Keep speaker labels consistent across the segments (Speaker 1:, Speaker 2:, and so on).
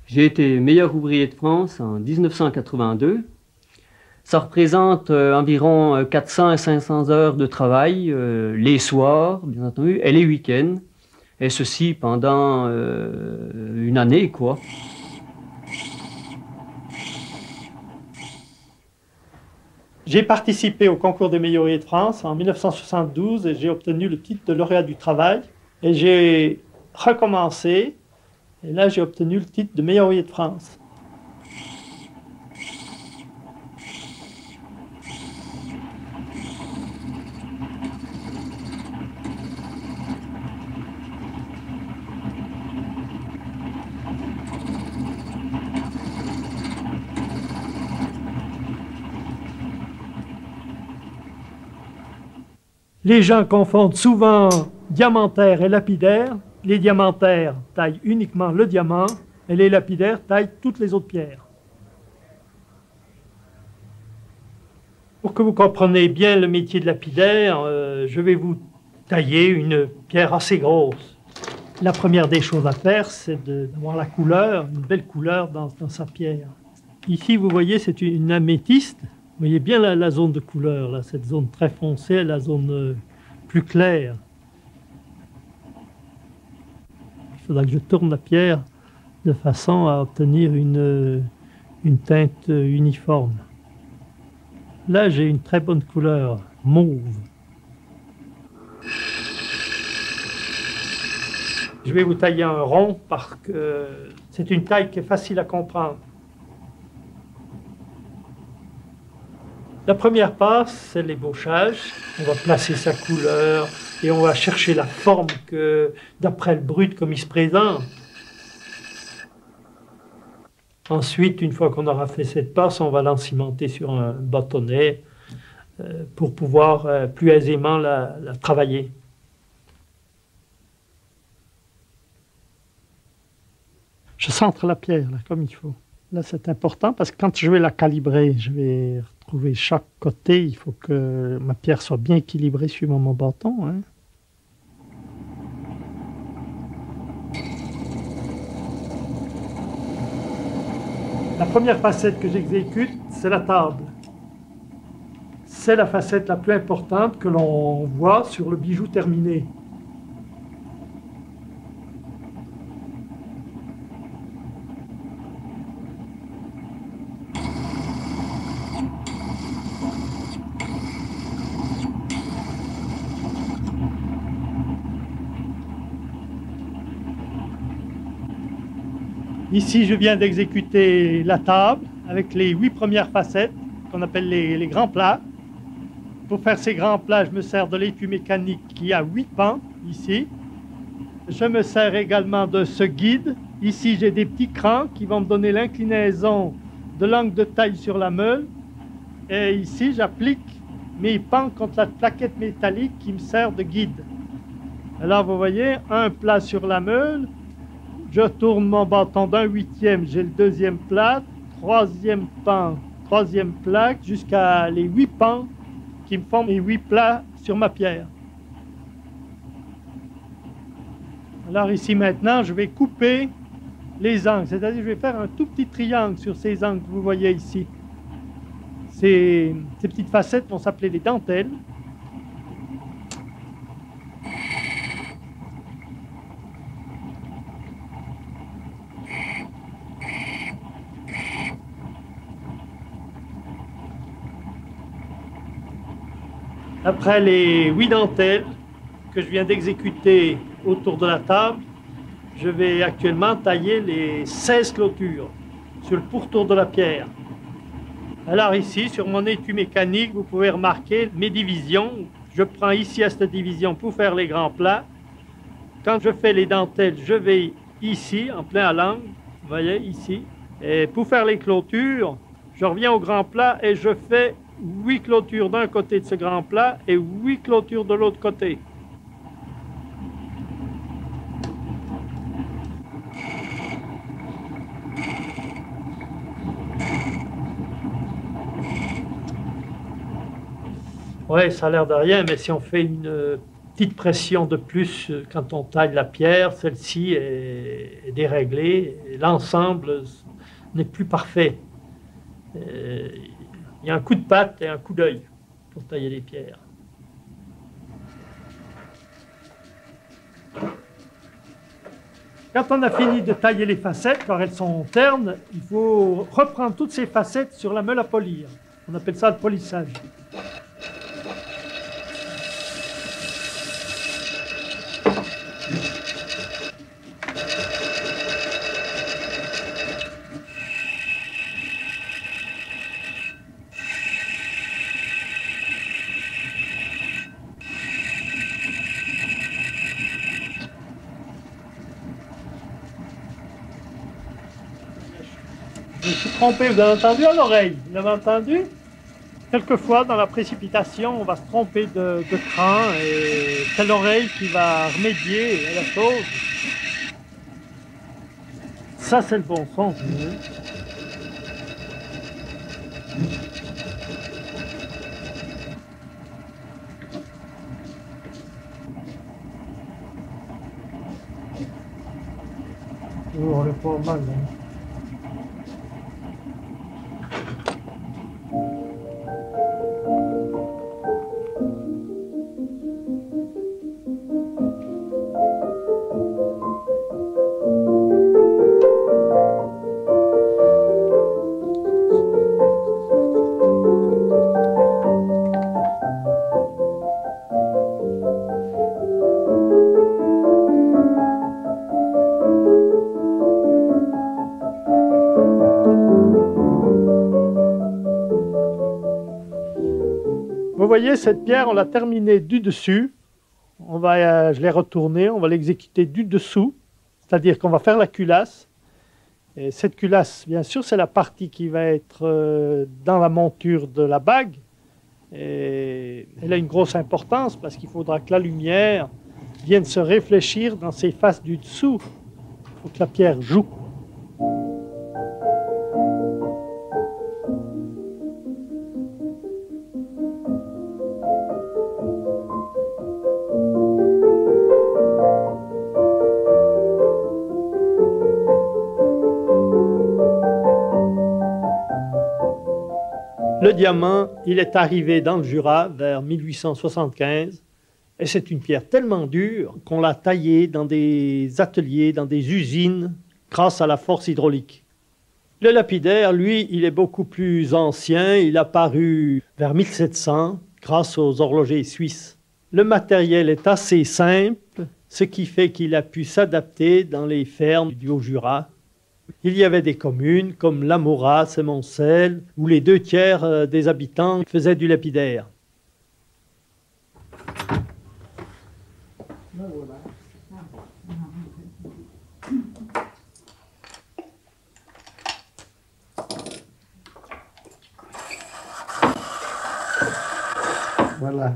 Speaker 1: J'ai été meilleur ouvrier de France en 1982. Ça représente environ 400 à 500 heures de travail, les soirs, bien entendu, et les week-ends. Et ceci pendant une année, quoi.
Speaker 2: J'ai participé au concours des meilleurs ouvriers de France en 1972 et j'ai obtenu le titre de lauréat du travail. Et j'ai recommencé, et là j'ai obtenu le titre de meilleur ouvrier de France. Les gens confondent souvent diamantaire et lapidaire. Les diamantaires taillent uniquement le diamant et les lapidaires taillent toutes les autres pierres. Pour que vous compreniez bien le métier de lapidaire, je vais vous tailler une pierre assez grosse. La première des choses à faire, c'est d'avoir la couleur, une belle couleur dans sa pierre. Ici, vous voyez, c'est une améthyste. Vous voyez bien la zone de couleur, là, cette zone très foncée, la zone plus claire. Il faudra que je tourne la pierre de façon à obtenir une teinte uniforme. Là, j'ai une très bonne couleur, mauve. Je vais vous tailler un rond parce que c'est une taille qui est facile à comprendre. La première passe, c'est l'ébauchage. On va placer sa couleur et on va chercher la forme d'après le brut comme il se présente. Ensuite, une fois qu'on aura fait cette passe, on va l'encimenter sur un bâtonnet pour pouvoir plus aisément la travailler. Je centre la pierre là, comme il faut. Là, c'est important parce que quand je vais la calibrer, je vais retrouver chaque côté. Il faut que ma pierre soit bien équilibrée suivant mon bâton. Hein. La première facette que j'exécute, c'est la table. C'est la facette la plus importante que l'on voit sur le bijou terminé. Ici, je viens d'exécuter la table avec les 8 premières facettes qu'on appelle les grands plats. Pour faire ces grands plats, je me sers de l'étui mécanique qui a 8 pans, ici. Je me sers également de ce guide. Ici, j'ai des petits crans qui vont me donner l'inclinaison de l'angle de taille sur la meule. Et ici, j'applique mes pans contre la plaquette métallique qui me sert de guide. Alors, vous voyez, un plat sur la meule. Je tourne mon bâton d'un huitième, j'ai le deuxième plat, troisième pan, troisième plaque, jusqu'à les 8 pans qui me font mes 8 plats sur ma pierre. Alors ici maintenant, je vais couper les angles, c'est-à-dire je vais faire un tout petit triangle sur ces angles que vous voyez ici. Ces petites facettes vont s'appeler des dentelles. Après les 8 dentelles que je viens d'exécuter autour de la table, je vais actuellement tailler les 16 clôtures sur le pourtour de la pierre. Alors ici, sur mon étui mécanique, vous pouvez remarquer mes divisions. Je prends ici à cette division pour faire les grands plats. Quand je fais les dentelles, je vais ici, en plein à l'angle, vous voyez, ici. Et pour faire les clôtures, je reviens au grand plat et je fais 8 clôtures d'un côté de ce grand plat et 8 clôtures de l'autre côté. Oui, ça a l'air de rien, mais si on fait une petite pression de plus quand on taille la pierre, celle-ci est déréglée. Et l'ensemble n'est plus parfait. Il y a un coup de patte et un coup d'œil pour tailler les pierres. Quand on a fini de tailler les facettes, quand elles sont ternes, il faut reprendre toutes ces facettes sur la meule à polir. On appelle ça le polissage. Je me suis trompé, vous avez entendu à l'oreille, vous l'avez entendu? Quelquefois, dans la précipitation, on va se tromper de cran et c'est l'oreille qui va remédier à la chose. Ça, c'est le bon son. Oh, on est pas mal, hein. Vous voyez, cette pierre, on l'a terminée du dessus. Je l'ai retournée, on va l'exécuter du dessous. C'est-à-dire qu'on va faire la culasse. Et cette culasse, bien sûr, c'est la partie qui va être dans la monture de la bague. Et elle a une grosse importance parce qu'il faudra que la lumière vienne se réfléchir dans ces faces du dessous. Il faut que la pierre joue. Le diamant, il est arrivé dans le Jura vers 1875 et c'est une pierre tellement dure qu'on l'a taillée dans des ateliers, dans des usines, grâce à la force hydraulique. Le lapidaire, lui, il est beaucoup plus ancien, il a paru vers 1700 grâce aux horlogers suisses. Le matériel est assez simple, ce qui fait qu'il a pu s'adapter dans les fermes du Haut-Jura. Il y avait des communes comme Lamoura, Semoncel, où les 2/3 des habitants faisaient du lapidaire.
Speaker 3: Voilà.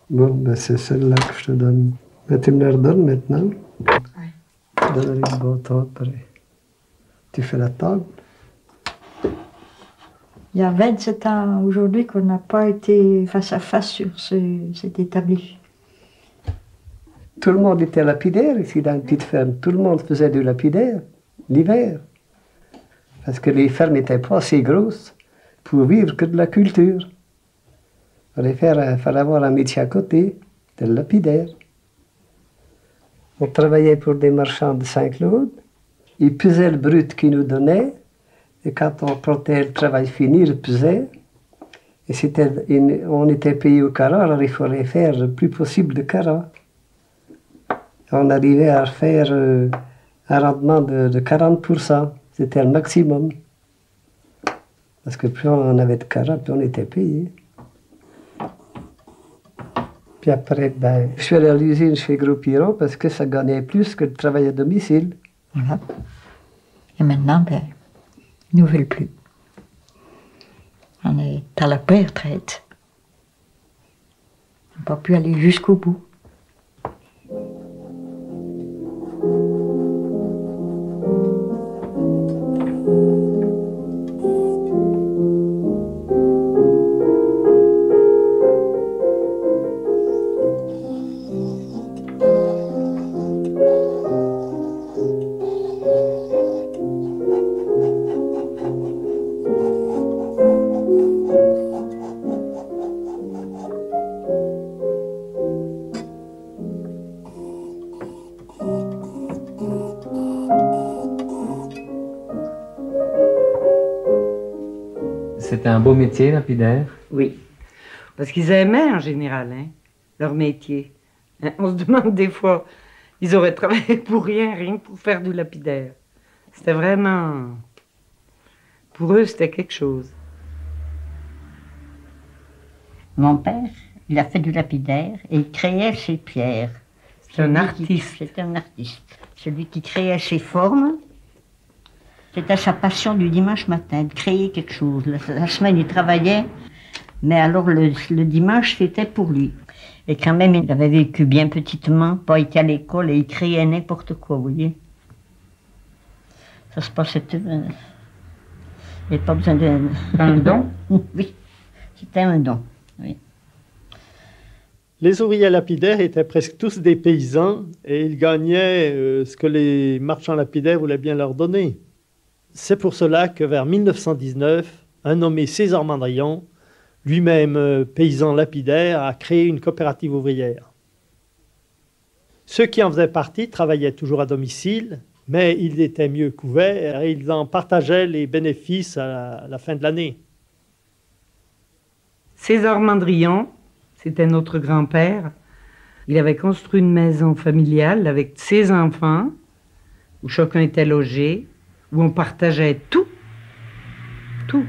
Speaker 3: Bon, ben c'est celle-là que je te donne. Mais tu me la redonnes maintenant?
Speaker 4: Oui.
Speaker 3: Je donnerai le bâton après. Tu fais la table?
Speaker 4: Il y a 27 ans aujourd'hui qu'on n'a pas été face à face sur cet établi.
Speaker 3: Tout le monde était lapidaire ici dans une petite ferme. Tout le monde faisait du lapidaire l'hiver. Parce que les fermes n'étaient pas assez grosses pour vivre que de la culture. Il fallait avoir un métier à côté, de lapidaire. On travaillait pour des marchands de Saint-Claude. Ils pesaient le brut qu'ils nous donnaient. Et quand on prenait le travail fini, ils pesaient. Et on était payé au carat, alors il fallait faire le plus possible de carat. On arrivait à faire un rendement de 40%. C'était le maximum. Parce que plus on avait de carat, plus on était payé. Puis après, ben, je suis allé à l'usine chez Gros Piron parce que ça gagnait plus que de travailler à domicile.
Speaker 4: Voilà. Et maintenant, ben, ils ne nous veulent plus. On est à la pré-retraite. On n'a pas pu aller jusqu'au bout.
Speaker 5: C'était un beau métier, lapidaire?
Speaker 6: Oui, parce qu'ils aimaient en général leur métier. On se demande des fois, ils auraient travaillé pour rien que pour faire du lapidaire. C'était vraiment... Pour eux, c'était quelque chose.
Speaker 7: Mon père, il a fait du lapidaire et il créait ses pierres.
Speaker 6: C'est un artiste.
Speaker 7: C'était un artiste. Celui qui créait ses formes, c'était sa passion du dimanche matin, de créer quelque chose. La semaine, il travaillait, mais alors le dimanche, c'était pour lui. Et quand même, il avait vécu bien petitement, pas été à l'école et il créait n'importe quoi, vous voyez. Ça se passait tout. Il n'y avait pas besoin de...
Speaker 6: Un don?
Speaker 7: Oui, c'était un don, oui.
Speaker 2: Les ouvriers lapidaires étaient presque tous des paysans et ils gagnaient ce que les marchands lapidaires voulaient bien leur donner. C'est pour cela que vers 1919, un nommé César Mandrillon, lui-même paysan lapidaire, a créé une coopérative ouvrière. Ceux qui en faisaient partie travaillaient toujours à domicile, mais ils étaient mieux couverts et ils en partageaient les bénéfices à la fin de l'année.
Speaker 6: César Mandrillon, c'était notre grand-père. Il avait construit une maison familiale avec ses enfants, où chacun était logé, où on partageait tout. Tout.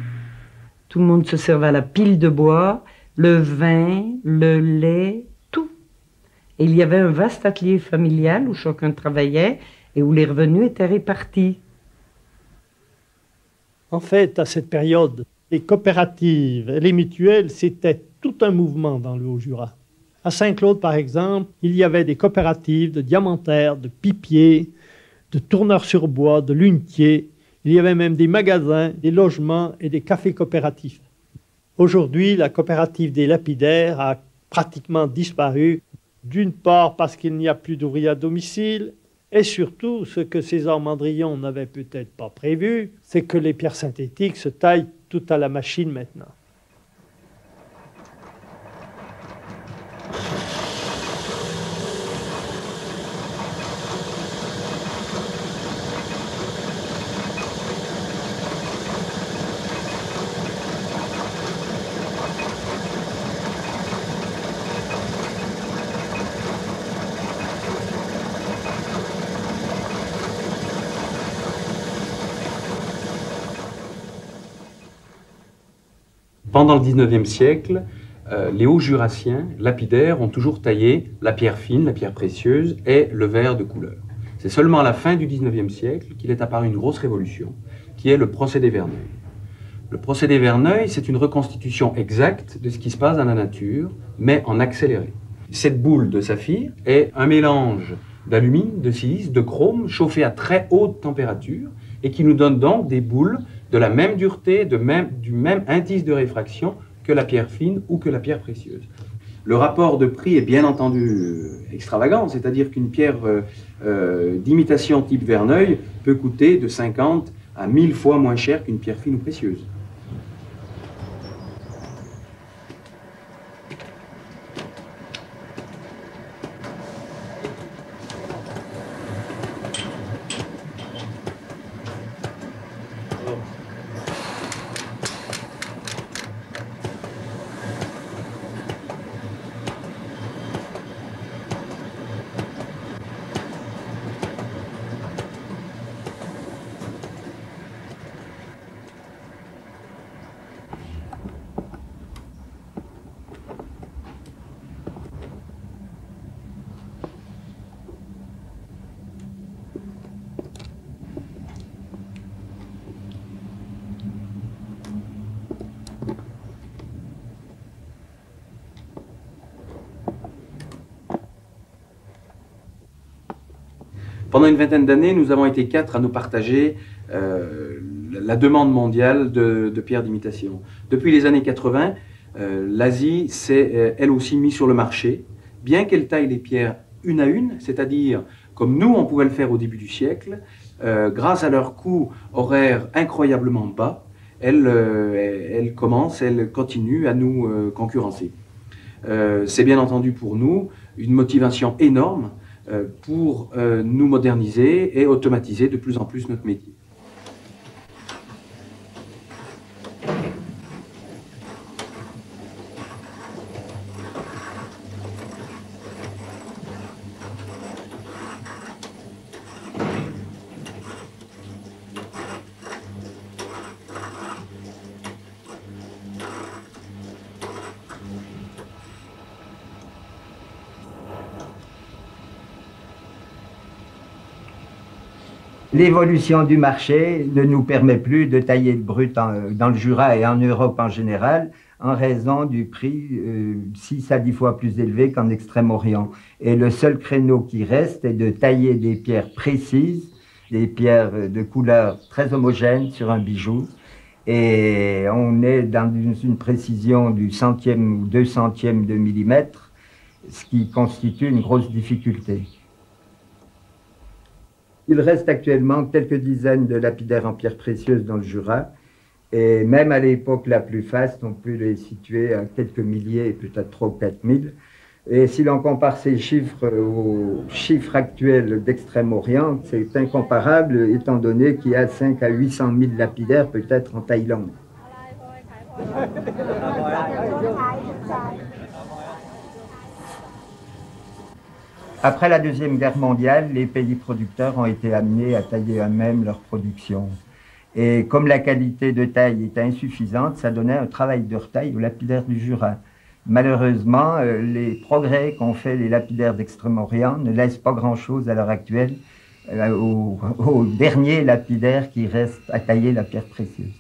Speaker 6: Tout le monde se servait à la pile de bois, le vin, le lait, tout. Et il y avait un vaste atelier familial où chacun travaillait et où les revenus étaient répartis.
Speaker 2: En fait, à cette période, les coopératives et les mutuelles, c'était tout un mouvement dans le Haut-Jura. À Saint-Claude, par exemple, il y avait des coopératives de diamantaires, de pipiers, de tourneurs sur bois, de lunetiers. Il y avait même des magasins, des logements et des cafés coopératifs. Aujourd'hui, la coopérative des lapidaires a pratiquement disparu, d'une part parce qu'il n'y a plus d'ouvriers à domicile, et surtout, ce que César Mandrillon n'avait peut-être pas prévu, c'est que les pierres synthétiques se taillent tout à la machine maintenant.
Speaker 8: Pendant le 19e siècle, les hauts-jurassiens lapidaires ont toujours taillé la pierre fine, la pierre précieuse et le verre de couleur. C'est seulement à la fin du 19e siècle qu'il est apparu une grosse révolution, qui est le procédé Verneuil. Le procédé Verneuil, c'est une reconstitution exacte de ce qui se passe dans la nature, mais en accéléré. Cette boule de saphir est un mélange d'alumine, de silice, de chrome, chauffé à très haute température, et qui nous donne donc des boules de la même dureté, du même indice de réfraction que la pierre fine ou que la pierre précieuse. Le rapport de prix est bien entendu extravagant, c'est-à-dire qu'une pierre d'imitation type Verneuil peut coûter de 50 à 1000 fois moins cher qu'une pierre fine ou précieuse. Pendant une vingtaine d'années, nous avons été 4 à nous partager la demande mondiale de pierres d'imitation. Depuis les années 80, l'Asie s'est elle aussi mise sur le marché, bien qu'elle taille les pierres une à une, c'est-à-dire comme nous on pouvait le faire au début du siècle, grâce à leur coût horaire incroyablement bas, elles continuent à nous concurrencer. C'est bien entendu pour nous une motivation énorme pour nous moderniser et automatiser de plus en plus notre métier.
Speaker 5: L'évolution du marché ne nous permet plus de tailler le brut dans le Jura et en Europe en général, en raison du prix 6 à 10 fois plus élevé qu'en Extrême-Orient. Et le seul créneau qui reste est de tailler des pierres précises, des pierres de couleur très homogène sur un bijou. Et on est dans une précision du centième ou 200e de millimètre, ce qui constitue une grosse difficulté. Il reste actuellement quelques dizaines de lapidaires en pierres précieuses dans le Jura. Et même à l'époque la plus faste, on peut les situer à quelques milliers, peut-être 3 ou 4 000. Et si l'on compare ces chiffres aux chiffres actuels d'Extrême-Orient, c'est incomparable étant donné qu'il y a 5 à 800 000 lapidaires peut-être en Thaïlande. Après la Deuxième Guerre mondiale, les pays producteurs ont été amenés à tailler eux-mêmes leur production. Et comme la qualité de taille était insuffisante, ça donnait un travail de retaille aux lapidaires du Jura. Malheureusement, les progrès qu'ont fait les lapidaires d'Extrême-Orient ne laissent pas grand-chose à l'heure actuelle aux derniers lapidaires qui restent à tailler la pierre précieuse.